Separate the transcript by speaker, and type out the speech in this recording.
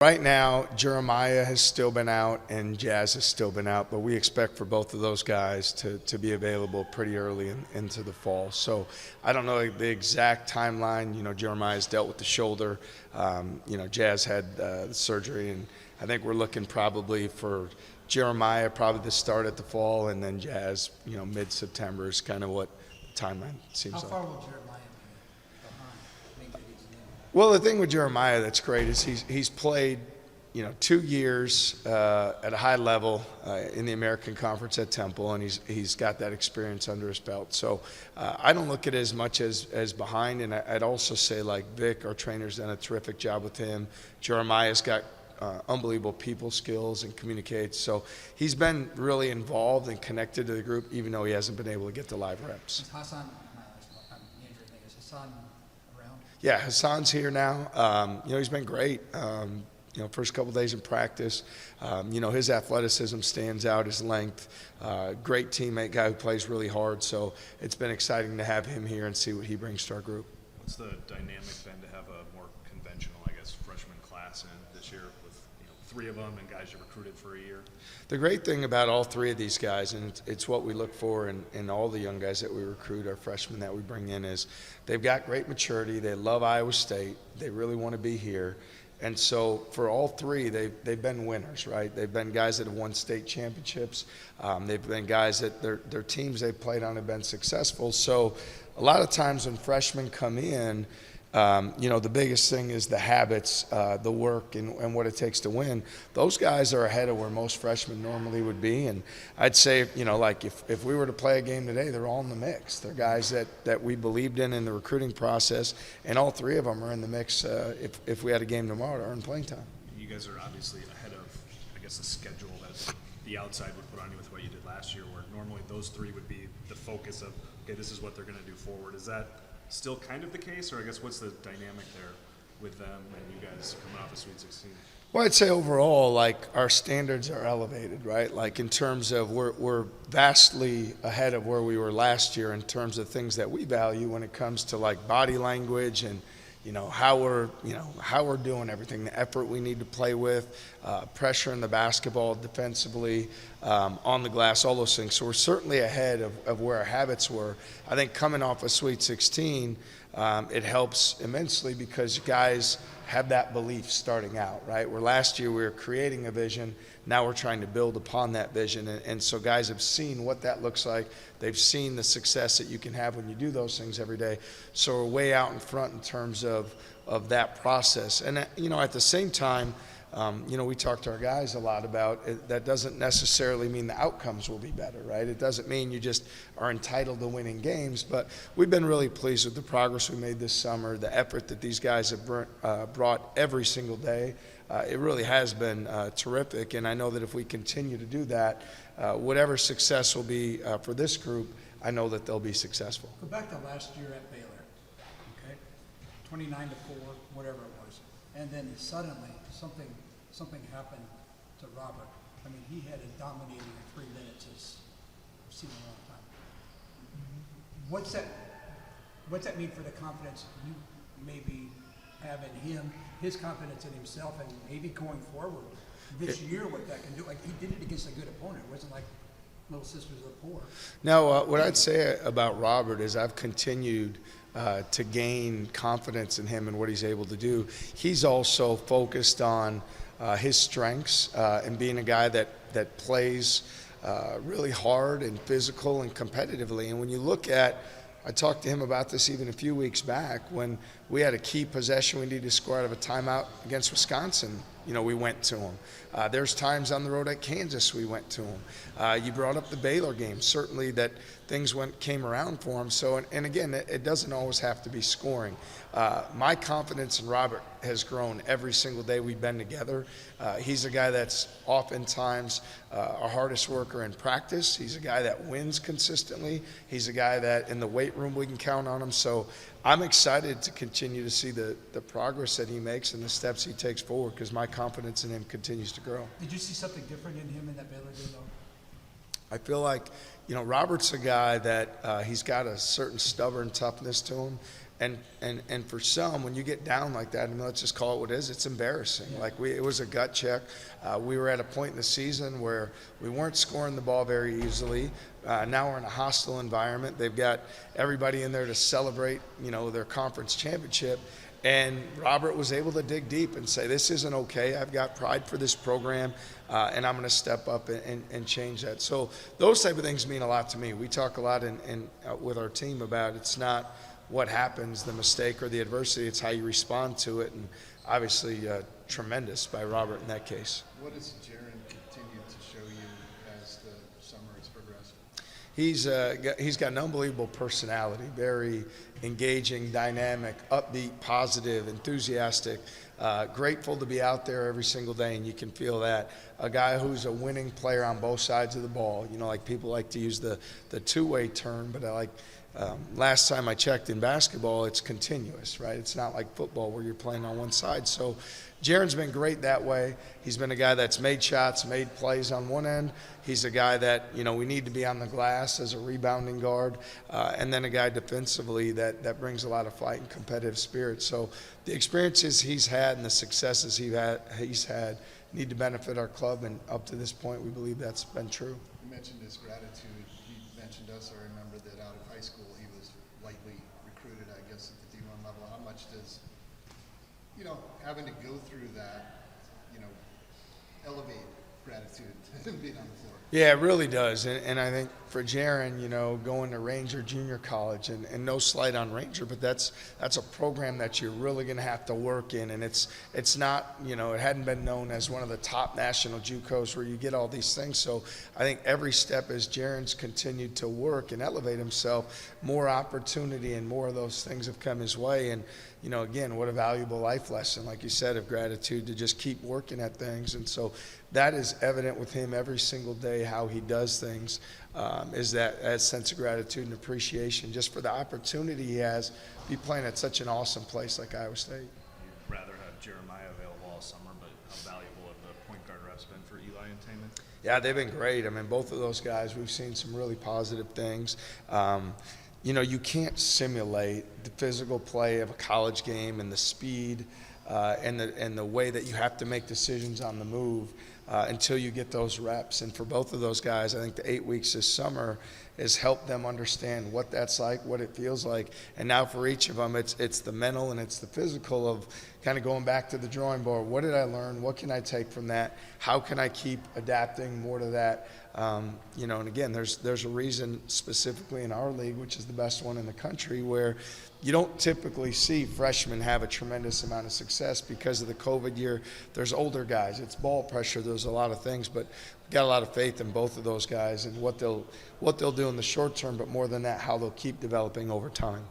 Speaker 1: Right now, Jeremiah has still been out and Jazz has still been out, but we expect for both of those guys to be available pretty early into the fall. So I don't know the exact timeline. Jeremiah's dealt with the shoulder. Jazz had the surgery, and I think we're looking probably for Jeremiah probably to start at the fall, and then Jazz, mid-September is kind of what the timeline seems like.
Speaker 2: How far will Jeremiah be behind? Maybe that he's in.
Speaker 1: Well, the thing with Jeremiah that's great is he's played, 2 years at a high level in the American Conference at Temple, and he's got that experience under his belt. So I don't look at it as much as behind, and I'd also say like Vic, our trainer's done a terrific job with him. Jeremiah's got unbelievable people skills and communicates. So he's been really involved and connected to the group, even though he hasn't been able to get the live reps.
Speaker 2: Is Hassan, the injury thing, is Hassan around?
Speaker 1: Yeah, Hassan's here now. He's been great. First couple days in practice. His athleticism stands out, his length. Great teammate, guy who plays really hard. So it's been exciting to have him here and see what he brings to our group.
Speaker 3: What's the dynamic then to have a more conventional, freshman class in this year with 3 of them and guys you recruited for a year?
Speaker 1: The great thing about all 3 of these guys, and it's what we look for in all the young guys that we recruit, our freshmen that we bring in, is they've got great maturity. They love Iowa State. They really want to be here. And so for all 3, they've been winners, right? They've been guys that have won state championships. They've been guys that their teams they've played on have been successful. So a lot of times when freshmen come in, the biggest thing is the habits, the work, and what it takes to win. Those guys are ahead of where most freshmen normally would be. And I'd say, if we were to play a game today, they're all in the mix. They're guys that we believed in the recruiting process, and all 3 of them are in the mix if we had a game tomorrow to earn playing time.
Speaker 3: You guys are obviously ahead of, the schedule that the outside would put on you with what you did last year, where normally those 3 would be the focus of, okay, this is what they're going to do forward. Is that still kind of the case, or what's the dynamic there with them and you guys coming off the Sweet 16?
Speaker 1: Well, I'd say overall, our standards are elevated, right? In terms of we're vastly ahead of where we were last year in terms of things that we value when it comes to body language and how we're doing everything, the effort we need to play with, pressure in the basketball, defensively, on the glass, all those things. So we're certainly ahead of where our habits were. I think coming off a Sweet 16, it helps immensely because guys have that belief starting out, right? Where last year we were creating a vision, now we're trying to build upon that vision. And so guys have seen what that looks like. They've seen the success that you can have when you do those things every day. So we're way out in front in terms of that process. And, at the same time, we talk to our guys a lot about it. That doesn't necessarily mean the outcomes will be better, right? It doesn't mean you just are entitled to winning games, but we've been really pleased with the progress we made this summer, the effort that these guys have brought every single day. It really has been terrific, and I know that if we continue to do that, whatever success will be for this group, I know that they'll be successful.
Speaker 2: Go back to last year at Baylor, okay? 29-4, whatever it was. And then suddenly something happened to Robert. He had a dominating 3 minutes as I've seen in a long time. What's that mean for the confidence you maybe have in him, his confidence in himself, and maybe going forward this year what that can do? He did it against a good opponent. It wasn't like Little Sisters of the Poor.
Speaker 1: No, what I'd say about Robert is I've continued to gain confidence in him and what he's able to do. He's also focused on his strengths and being a guy that plays really hard and physical and competitively. And when you look at, I talked to him about this even a few weeks back when we had a key possession we needed to score out of a timeout against Wisconsin. We went to him. There's times on the road at Kansas we went to him. You brought up the Baylor game. Certainly that things came around for him. So, and again, it doesn't always have to be scoring. My confidence in Robert has grown every single day we've been together. He's a guy that's oftentimes our hardest worker in practice. He's a guy that wins consistently. He's a guy that in the weight room we can count on him. So I'm excited to continue to see the progress that he makes and the steps he takes forward because my confidence in him continues to grow.
Speaker 2: Did you see something different in him in that Baylor game, though?
Speaker 1: I feel like, Robert's a guy that he's got a certain stubborn toughness to him. And for some, when you get down like that, I mean, let's just call it what it is, it's embarrassing. Like it was a gut check. We were at a point in the season where we weren't scoring the ball very easily. Now we're in a hostile environment. They've got everybody in there to celebrate, their conference championship. And Robert was able to dig deep and say, this isn't okay. I've got pride for this program, and I'm going to step up and change that. So those type of things mean a lot to me. We talk a lot with our team about it's not what happens, the mistake or the adversity, it's how you respond to it. And obviously tremendous by Robert in that case.
Speaker 4: What does Jaren continue to show you as the summer has progressed?
Speaker 1: He's got an unbelievable personality, very engaging, dynamic, upbeat, positive, enthusiastic, grateful to be out there every single day, and you can feel that. A guy who's a winning player on both sides of the ball. Like people like to use the two-way term, but I like last time I checked in basketball, it's continuous, right? It's not like football where you're playing on one side. So Jaren's been great that way. He's been a guy that's made shots, made plays on one end. He's a guy that, we need to be on the glass as a rebounding guard, and then a guy defensively that brings a lot of fight and competitive spirit. So the experiences he's had and the successes he's had need to benefit our club, and up to this point, we believe that's been true.
Speaker 4: You mentioned his gratitude. He mentioned us. I remember that out of high school, he was lightly recruited, I guess, at the D1 level. How much does, having to go through that, elevate gratitude and being on the floor?
Speaker 1: Yeah, it really does. And I think for Jaren, going to Ranger Junior College, and no slight on Ranger, but that's a program that you're really going to have to work in. And it's not, it hadn't been known as one of the top national JUCOs where you get all these things. So I think every step as Jaren's continued to work and elevate himself, more opportunity and more of those things have come his way. And, again, what a valuable life lesson, like you said, of gratitude to just keep working at things. And so that is evident with him every single day, how he does things, is that sense of gratitude and appreciation just for the opportunity he has to be playing at such an awesome place like Iowa State.
Speaker 3: You'd rather have Jeremiah available all summer, but how valuable have the point guard reps been for Eli and Taman?
Speaker 1: Yeah, they've been great. I mean, both of those guys, we've seen some really positive things. You can't simulate the physical play of a college game and the speed and the way that you have to make decisions on the move until you get those reps. And for both of those guys, I think the 8 weeks this summer has helped them understand what that's like, what it feels like. And now for each of them, it's the mental and it's the physical of kind of going back to the drawing board. What did I learn? What can I take from that? How can I keep adapting more to that? And again, there's a reason specifically in our league, which is the best one in the country, where you don't typically see freshmen have a tremendous amount of success because of the COVID year. There's older guys. It's ball pressure. There's a lot of things, but we've got a lot of faith in both of those guys and what they'll do in the short term, but more than that, how they'll keep developing over time.